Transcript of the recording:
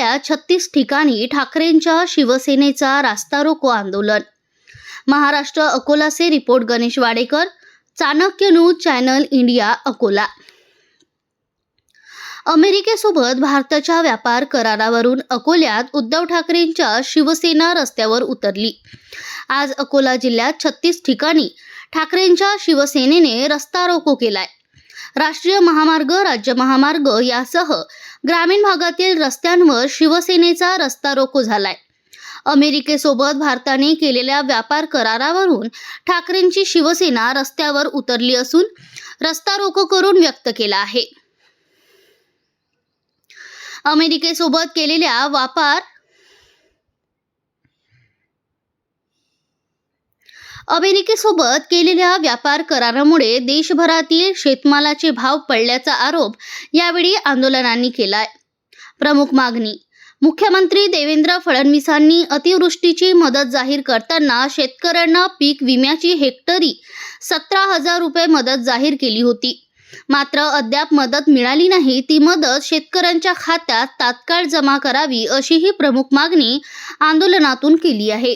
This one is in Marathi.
जिल्ह्यातल्या 36 ठिकाणी ठाकरेंच्या शिवसेनेचा रास्ता रोको आंदोलन। महाराष्ट्र अकोलाचे report Ganesh Wadekar, Chanakya news channel India, Akola. अमेरिकेसोबत भारताच्या व्यापार करारावरून अकोल्यात उद्धव ठाकरेंच्या शिवसेना रस्त्यावर उतरली। आज अकोला जिल्ह्यात 36 ठिकाणी ठाकरेंच्या शिवसेनेने रस्ता रोको केलाय। राष्ट्रीय महामार्ग, राज्य महामार्ग यासह ग्रामीण भागातील रस्त्यांवर शिवसेनेचा रस्ता रोको झालाय। अमेरिकेसोबत भारताने केलेल्या व्यापार करारावरून ठाकरेंची शिवसेना रस्त्यावर उतरली असून रस्ता रोको करून व्यक्त केला आहे। अमेरिकेसोबत केलेल्या व्यापार करारामुळे देशभरातील शेतमालाचे भाव पडल्याचा आरोप यावेळी आंदोलनांनी केलाय। प्रमुख मागणी: मुख्यमंत्री देवेंद्र फडणवीसांनी अतिवृष्टीची मदत जाहीर करताना शेतकऱ्यांना पीक विम्याची हेक्टरी 17,000 रुपये मदत जाहीर केली होती, मात्र अद्याप मदत मिळाली नाही। ती मदत शेतकऱ्यांच्या खात्यात तात्काळ जमा करावी, अशी ही प्रमुख मागणी आंदोलनातून केली आहे।